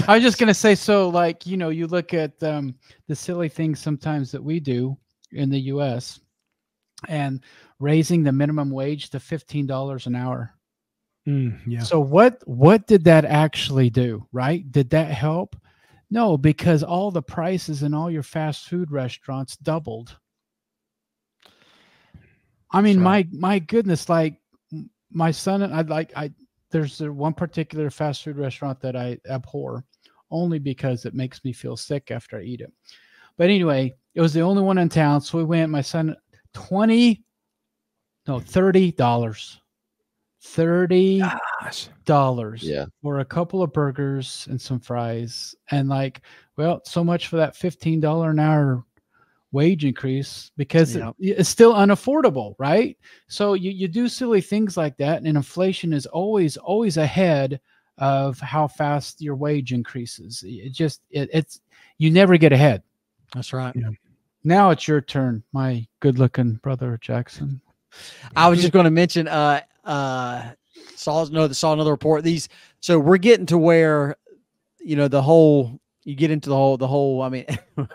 I was just gonna say, so like you look at the silly things sometimes that we do in the U.S. and raising the minimum wage to $15 an hour. Yeah. So what did that actually do, right? Did that help? No, because all the prices in all your fast food restaurants doubled. I mean, my goodness, like my son and there's one particular fast food restaurant that I abhor only because it makes me feel sick after I eat it. But anyway, it was the only one in town. So we went, my son, $30. $30 for a couple of burgers and some fries. And so much for that $15 an hour wage increase, because it's still unaffordable, right? So you do silly things like that, and inflation is always ahead of how fast your wage increases. It's you never get ahead. That's right. Yeah. Now it's your turn, my good-looking brother Jackson. I was just going to mention saw another report. So we're getting to where you get into the whole, I mean,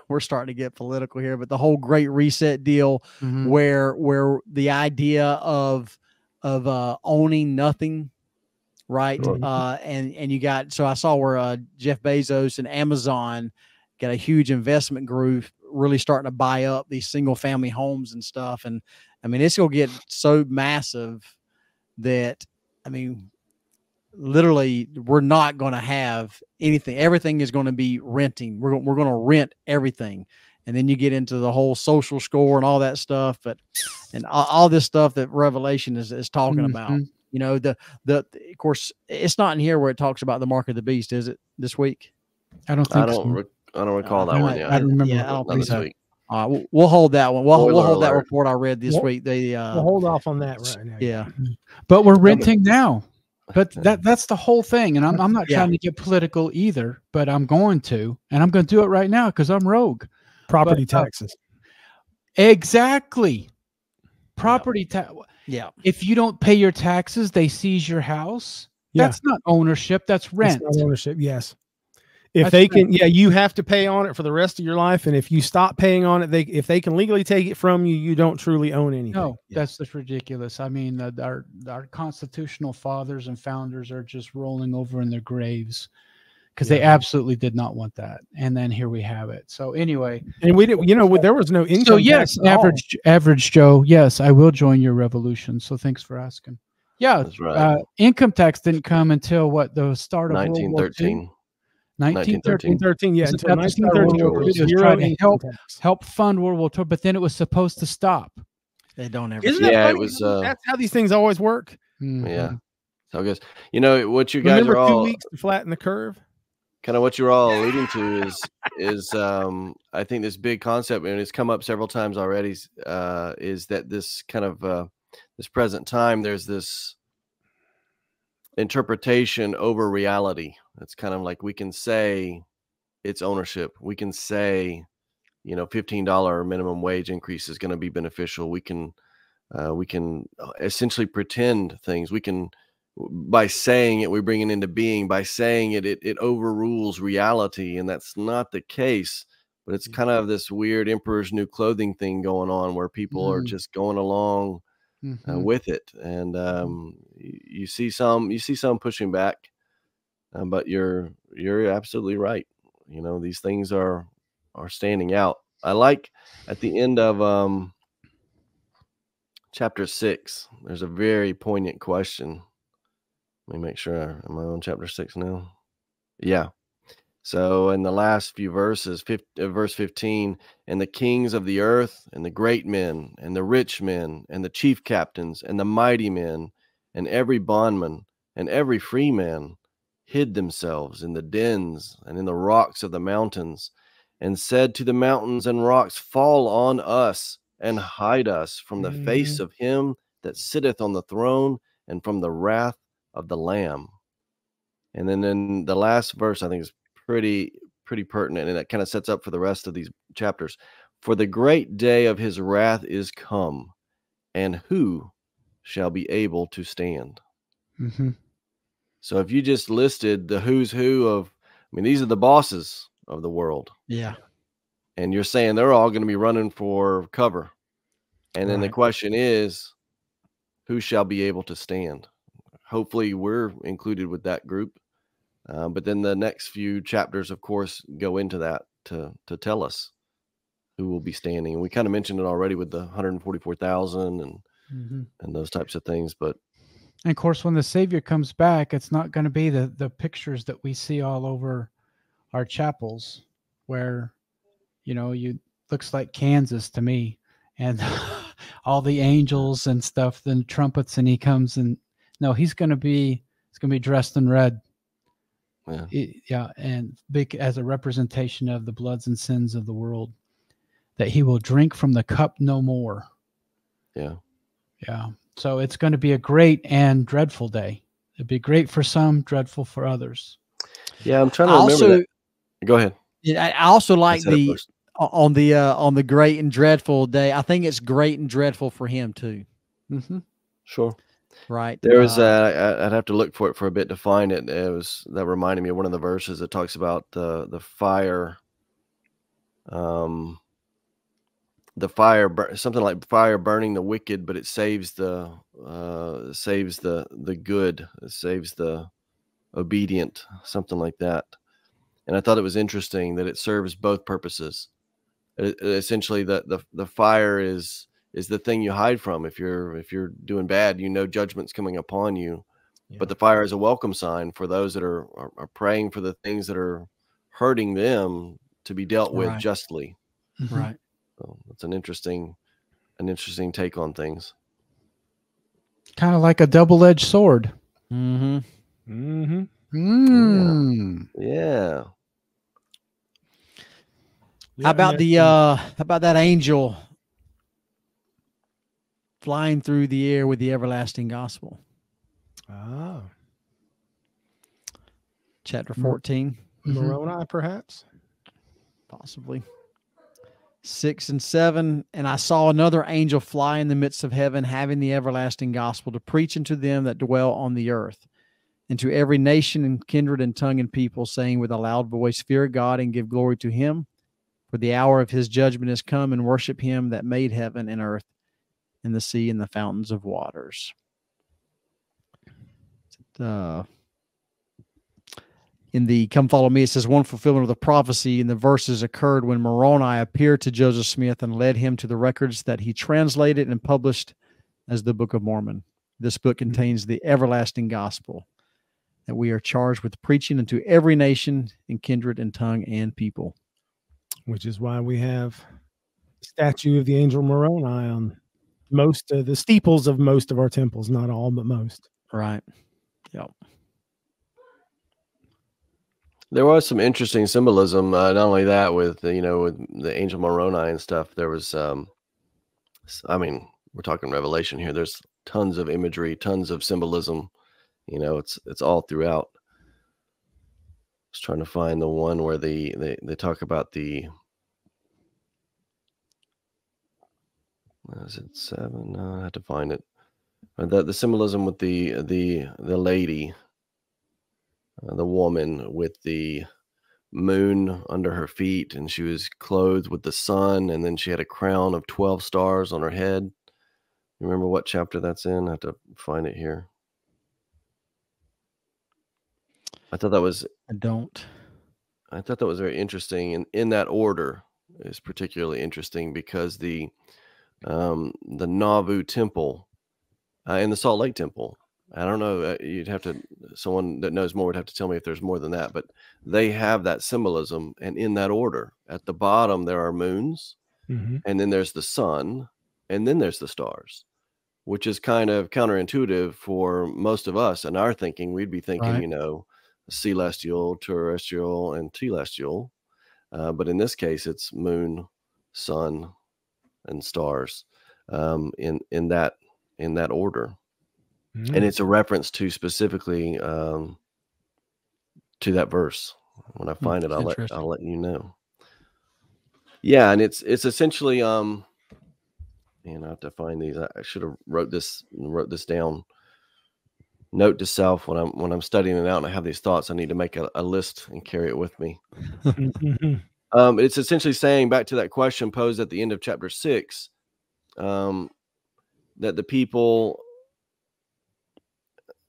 we're starting to get political here, but the whole Great Reset deal, where the idea of owning nothing, right? And you got, so I saw where Jeff Bezos and Amazon got a huge investment group really starting to buy up these single family homes and stuff. And I mean, it's going to get so massive that, I mean, literally we're not going to have anything. Everything is going to be renting. We're going to rent everything. And then you get into the whole social score and all that stuff, and all this stuff that Revelation is talking about. Of course, it's not in here where it talks about the mark of the beast, is it, this week? I don't recall that one yet. I remember. Yeah, I don't think so. Week. We'll hold that one. We'll hold that report I read this week. We'll hold off on that right now. Yeah, but we're renting now. But that's the whole thing, and I'm not trying to get political either, but I'm going to, and I'm going to do it right now because I'm rogue. Property taxes. Exactly. Property tax. Yeah. If you don't pay your taxes, they seize your house. Yeah. That's not ownership. That's rent. That's not ownership. Yes. If they can, you have to pay on it for the rest of your life. And if you stop paying on it, if they can legally take it from you, you don't truly own anything. No, that's just ridiculous. I mean, our constitutional fathers and founders are just rolling over in their graves because they absolutely did not want that. And then here we have it. So anyway, and we didn't, there was no income. So yes, average Joe. Yes, I will join your revolution. So thanks for asking. Yeah, that's right. Income tax didn't come until what, the start of 1913. 1913. Yeah, until 1913, was trying to help fund World War II, but then it was supposed to stop. They don't ever. Isn't that funny? It was. That's how these things always work. Mm-hmm. Yeah. So I guess what you guys are all 2 weeks to flatten the curve. Kind of what you're all alluding to is I think this big concept, and it's come up several times already, is that this kind of this present time, there's this interpretation over reality. It's kind of like we can say it's ownership. We can say, $15 minimum wage increase is going to be beneficial. We can essentially pretend things. We can, by saying it, we bring it into being. By saying it overrules reality, and that's not the case. But it's kind of this weird emperor's new clothing thing going on, where people are just going along with it, and you see some pushing back, but you're absolutely right. These things are standing out. I like at the end of chapter 6, there's a very poignant question. Let me make sure. Am I on chapter 6 now? Yeah. So in the last few verses, verse 15, and the kings of the earth, and the great men, and the rich men, and the chief captains, and the mighty men, and every bondman, and every free man, hid themselves in the dens and in the rocks of the mountains, and said to the mountains and rocks, fall on us, and hide us from the face of him that sitteth on the throne, and from the wrath of the Lamb. And then in the last verse, I think is pretty pertinent, and it kind of sets up for the rest of these chapters. For the great day of his wrath is come, and who shall be able to stand? So if you just listed the who's who of, these are the bosses of the world. Yeah. And you're saying they're all going to be running for cover. And then the question is, who shall be able to stand? Hopefully we're included with that group. But then the next few chapters, of course, go into that to tell us who will be standing. And we kind of mentioned it already with the 144,000 and those types of things. But and of course, when the Savior comes back, it's not going to be the pictures that we see all over our chapels, where you looks like Kansas to me, and all the angels and stuff, then trumpets, and he comes, and no, he's going to be dressed in red. And big as a representation of the bloods and sins of the world, that he will drink from the cup no more. Yeah. So it's going to be a great and dreadful day. It'd be great for some, dreadful for others. Yeah, I'm trying to remember that. Go ahead. Yeah, I also like on the great and dreadful day. I think it's great and dreadful for him too. Sure. Right. There was I'd have to look for it for a bit to find it. That reminded me of one of the verses that talks about the fire. The fire, something like fire burning the wicked, but it saves the good. It saves the obedient, something like that. And I thought it was interesting that it serves both purposes. Essentially, the fire is the thing you hide from. If you're doing bad, judgment's coming upon you. Yeah. But the fire is a welcome sign for those that are praying for the things that are hurting them to be dealt with justly. Right. So it's an interesting take on things. Kind of like a double-edged sword. Yeah. How about that angel flying through the air with the everlasting gospel? Chapter 14. Moroni, perhaps? Possibly. 6 and 7, and I saw another angel fly in the midst of heaven, having the everlasting gospel to preach unto them that dwell on the earth, and to every nation and kindred and tongue and people, saying with a loud voice, fear God and give glory to him, for the hour of his judgment is come, and worship him that made heaven and earth and the sea and the fountains of waters. In the Come Follow Me, it says one fulfillment of the prophecy in the verses occurred when Moroni appeared to Joseph Smith and led him to the records that he translated and published as the Book of Mormon. This book contains the everlasting gospel that we are charged with preaching unto every nation and kindred and tongue and people. Which is why we have the statue of the angel Moroni on most of the steeples of most of our temples, not all, but most. Right. Yep. There was some interesting symbolism. Not only that, with with the angel Moroni and stuff. There was, I mean, we're talking Revelation here. There's tons of imagery, tons of symbolism. It's all throughout. I was trying to find the one where they talk about the. Is it 7? No, I had to find it. The symbolism with the lady. The woman with the moon under her feet, and she was clothed with the sun, and then she had a crown of 12 stars on her head. Remember what chapter that's in? I have to find it here. I thought that was very interesting, and in that order is particularly interesting because the Nauvoo temple and the Salt Lake temple. I don't know. Someone that knows more would have to tell me if there's more than that, but they have that symbolism, and in that order. At the bottom, there are moons, and then there's the sun, and then there's the stars, which is kind of counterintuitive for most of us. In our thinking, we'd be thinking, right, celestial, terrestrial, and telestial. But in this case, it's moon, sun, and stars in that order. And it's a reference to specifically to that verse. When I find it, I'll let you know. Yeah, and it's essentially I have to find these. I should have wrote this down. Note to self when I'm studying it out and I have these thoughts, I need to make a list and carry it with me. It's essentially saying, back to that question posed at the end of chapter 6, that the people.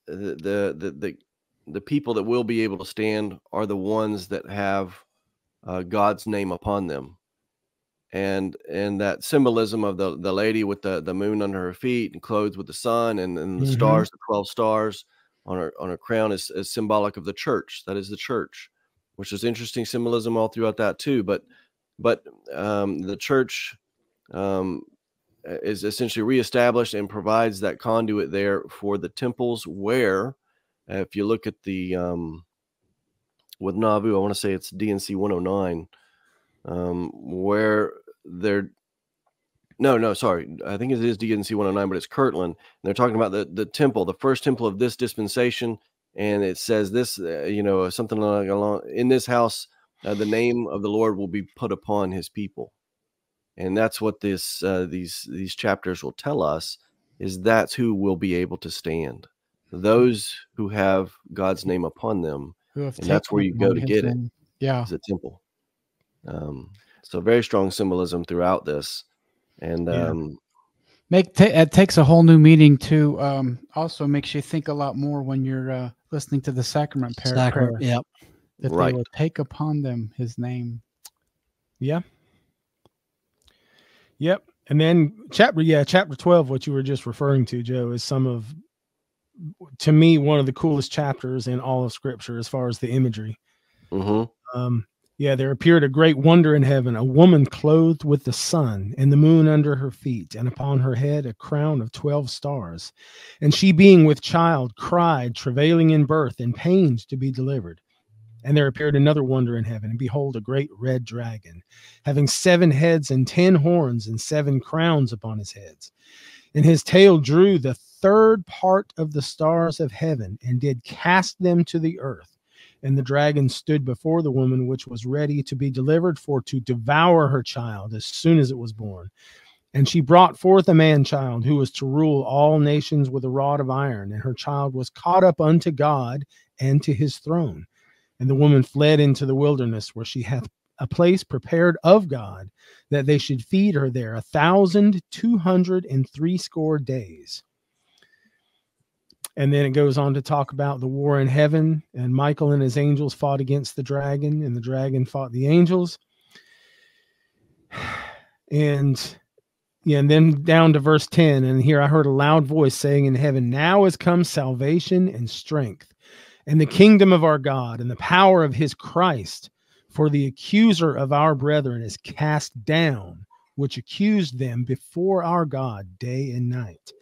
The people that will be able to stand are the ones that have God's name upon them, and that symbolism of the lady with the moon under her feet and clothed with the sun and the stars, the 12 stars on her crown is symbolic of the church. That is the church, which is interesting symbolism all throughout that too. But the church is essentially reestablished and provides that conduit there for the temples where, if you look at the with Nauvoo, I want to say it's DNC 109, where they're sorry, I think it is DNC 109, but it's Kirtland, and they're talking about the temple, the first temple of this dispensation, and it says this, something along in this house, the name of the Lord will be put upon his people. And that's what these chapters will tell us, is that's who will be able to stand. Those who have God's name upon them, and that's where you go to get it. Yeah, it's a temple. So very strong symbolism throughout this, and it takes a whole new meaning to also makes you think a lot more when you're listening to the sacrament prayer. Yep, that they will take upon them his name. Yeah. Yep. And then chapter 12, what you were just referring to, Joe, is to me, one of the coolest chapters in all of Scripture as far as the imagery. There appeared a great wonder in heaven, a woman clothed with the sun and the moon under her feet, and upon her head a crown of 12 stars. And she, being with child, cried, travailing in birth, and pained to be delivered. And there appeared another wonder in heaven, and behold, a great red dragon, having 7 heads and 10 horns and 7 crowns upon his heads. And his tail drew the 1/3 part of the stars of heaven, and did cast them to the earth. And the dragon stood before the woman, which was ready to be delivered, for to devour her child as soon as it was born. And she brought forth a man-child, who was to rule all nations with a rod of iron. And her child was caught up unto God and to his throne. And the woman fled into the wilderness, where she hath a place prepared of God, that they should feed her there 1,260 days. And then it goes on to talk about the war in heaven, and Michael and his angels fought against the dragon, and the dragon fought the angels. And yeah, and then down to verse 10, and here I heard a loud voice saying in heaven, now has come salvation and strength, and the kingdom of our God, and the power of his Christ. For the accuser of our brethren is cast down, which accused them before our God day and night.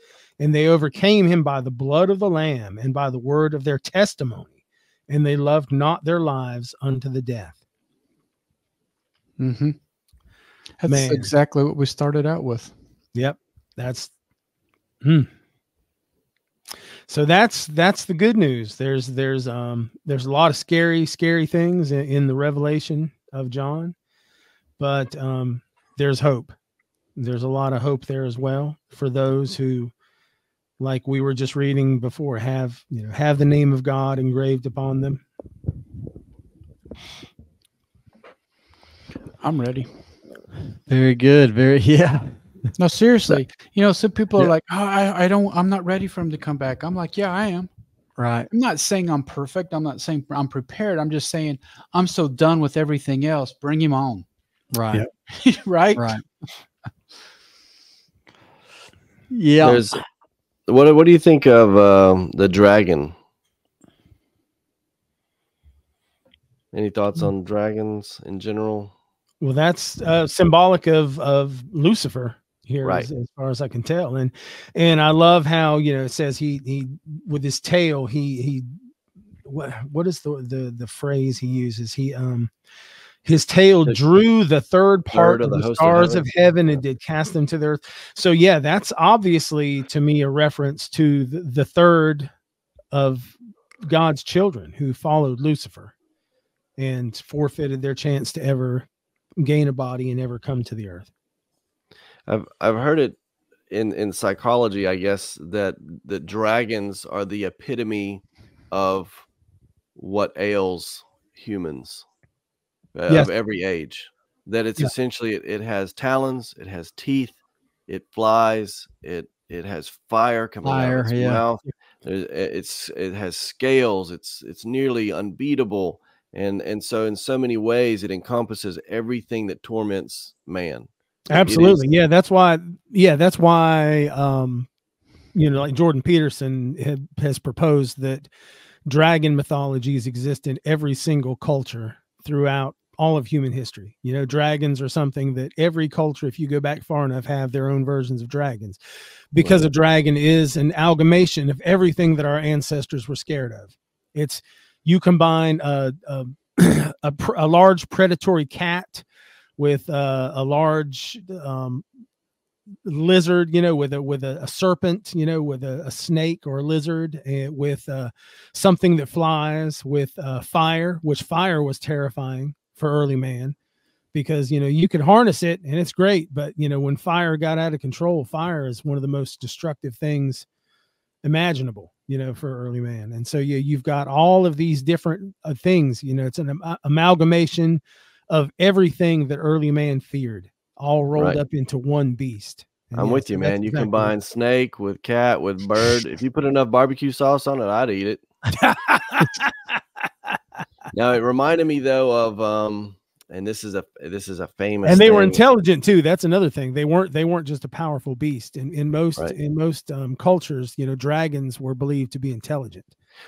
And they overcame him by the blood of the Lamb and by the word of their testimony, and they loved not their lives unto the death. Mm-hmm. That's exactly what we started out with. Yep. So that's the good news. There's a lot of scary things in the revelation of John, but there's hope. There's a lot of hope there as well for those who, like we were just reading before, have the name of God engraved upon them. I'm ready. Very good. Yeah. No, seriously. Some people are like, oh, I'm not ready for him to come back. I'm like, yeah, I am. Right. I'm not saying I'm perfect. I'm not saying I'm prepared. I'm just saying I'm so done with everything else. Bring him on. Right. Yep. Right. Yeah. What do you think of the dragon? Any thoughts on dragons in general? Well, that's symbolic of Lucifer here, right. as far as I can tell, and I love how it says he with his tail what is the phrase he uses? His tail drew the third part of the stars of heaven and did cast them to the earth. So yeah, that's obviously to me a reference to the third of God's children who followed Lucifer and forfeited their chance to ever gain a body and ever come to the earth. I've heard it in psychology, I guess, that dragons are the epitome of what ails humans of every age. That it's essentially it has talons, it has teeth, it flies, it has fire coming out of its mouth. It has scales. It's nearly unbeatable. And so in so many ways it encompasses everything that torments man. Absolutely. That's why like Jordan Peterson has proposed that dragon mythologies exist in every single culture throughout all of human history. Dragons are something that every culture, if you go back far enough, have their own versions of dragons, because a dragon is an amalgamation of everything that our ancestors were scared of. You combine a large predatory cat with a large lizard, with a serpent, with a snake or a lizard, with something that flies, with fire, which fire was terrifying for early man, because you could harness it and it's great, but when fire got out of control, fire is one of the most destructive things imaginable, for early man. And so you've got all of these different things, it's an amalgamation of everything that early man feared, all rolled up into one beast. And I'm with you, man. You combine snake with cat with bird. If you put enough barbecue sauce on it, I'd eat it. Now it reminded me though of and this is a famous, and they were intelligent too. That's another thing. They weren't just a powerful beast. In most cultures, dragons were believed to be intelligent.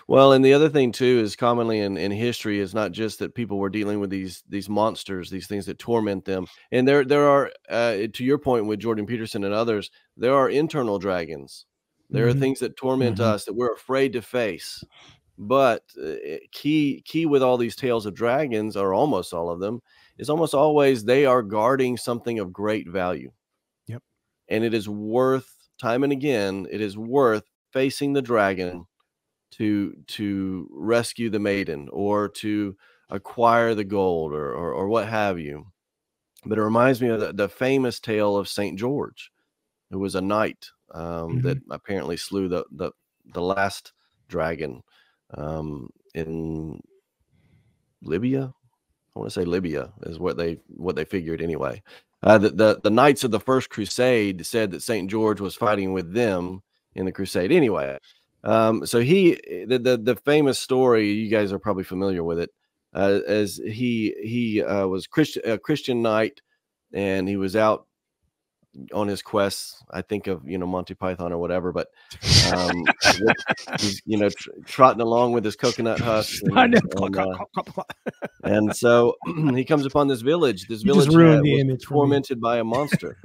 Well, and the other thing too is commonly in history is not just that people were dealing with these monsters, these things that torment them. And there are to your point with Jordan Peterson and others, there are internal dragons. There are things that torment us that we're afraid to face. But key with all these tales of dragons, or almost all of them, is almost always they are guarding something of great value. Yep. And it is worth, time and again, it is worth facing the dragon to rescue the maiden, or to acquire the gold, or what have you. But it reminds me of the famous tale of St. George, who was a knight that apparently slew the last dragon in Libya. I want to say Libya is what they figured anyway. The knights of the first crusade said that St. George was fighting with them in the crusade anyway. So the famous story, you guys are probably familiar with it, as he was a Christian knight, and he was out on his quests. I think of, Monty Python or whatever, but he's trotting along with his coconut husk, and so he comes upon this village. This village was tormented by a monster,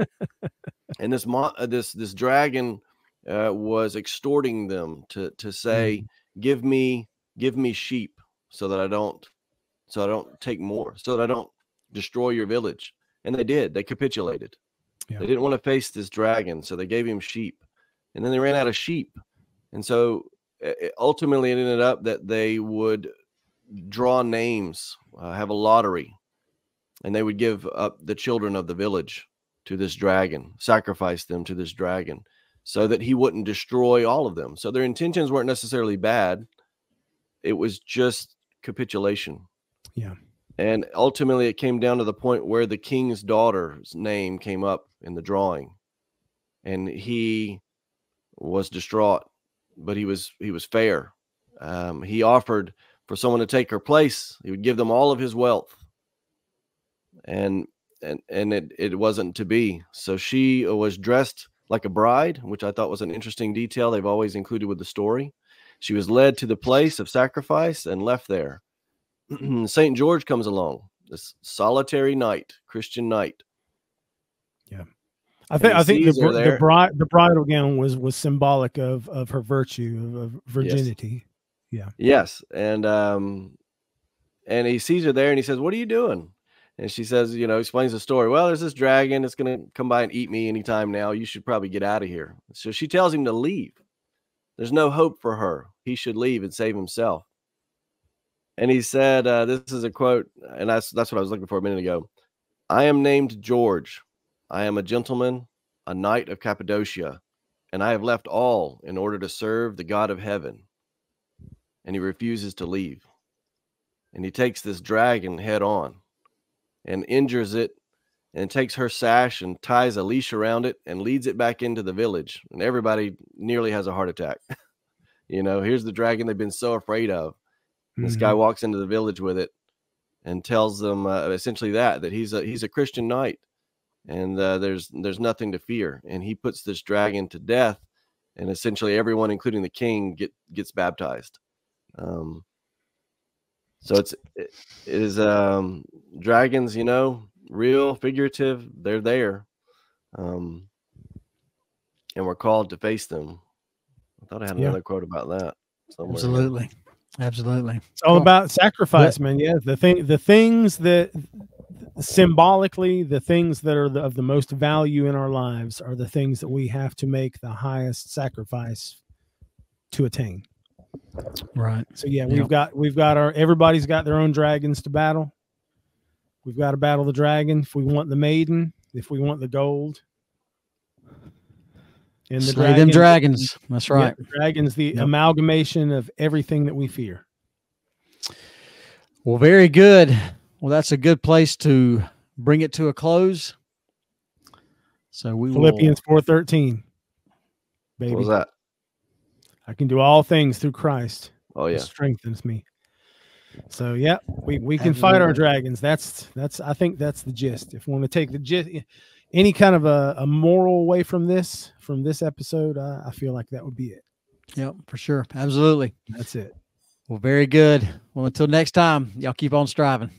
and this dragon was extorting them to say, give me sheep so that I don't take more, so that I don't destroy your village. And they did. They capitulated. Yeah. They didn't want to face this dragon, so they gave him sheep, and then they ran out of sheep. And so ultimately it ended up that they would draw names, have a lottery, and they would give up the children of the village to this dragon, sacrifice them to this dragon, so that he wouldn't destroy all of them. So their intentions weren't necessarily bad. It was just capitulation. Yeah. And ultimately it came down to the point where the king's daughter's name came up in the drawing, and he was distraught, but he was fair. He offered for someone to take her place. He would give them all of his wealth, and it wasn't to be. So she was dressed like a bride, which I thought was an interesting detail they've always included with the story. She was led to the place of sacrifice and left there. St. George comes along, this solitary knight, Christian knight. Yeah. I think the bridal gown was symbolic of her virtue, of virginity. Yes. Yeah. Yes. And he sees her there and he says, "What are you doing?" And she says, explains the story. "Well, there's this dragon that's going to come by and eat me anytime now. You should probably get out of here." So she tells him to leave. There's no hope for her. He should leave and save himself. And he said, this is a quote, and that's what I was looking for a minute ago. "I am named George. I am a gentleman, a knight of Cappadocia, and I have left all in order to serve the God of heaven." And he refuses to leave. And he takes this dragon head on and injures it, and takes her sash and ties a leash around it and leads it back into the village. And everybody nearly has a heart attack. Here's the dragon they've been so afraid of. This guy walks into the village with it and tells them essentially that he's a Christian knight, and there's nothing to fear. And he puts this dragon to death, and essentially everyone, including the king, gets baptized. So it is dragons, real, figurative. They're there, and we're called to face them. I thought I had another quote about that somewhere. Absolutely. It's all about sacrifice, man. Yeah. The things that symbolically, the things that are of the most value in our lives are the things that we have to make the highest sacrifice to attain. Right. So yeah, we've got everybody's got their own dragons to battle. We've got to battle the dragon if we want the maiden, if we want the gold. And the dragons. That's right. Yeah, the dragon's the amalgamation of everything that we fear. Well, very good. Well, that's a good place to bring it to a close. So Philippians 4:13. Baby. What was that? I can do all things through Christ. Oh yeah. Who strengthens me. So yeah, we can fight our dragons. That's I think that's the gist. If we want to take the gist, any kind of a moral away from this episode, I feel like that would be it. Yep, for sure. Absolutely. That's it. Well, very good. Well, until next time, y'all keep on striving.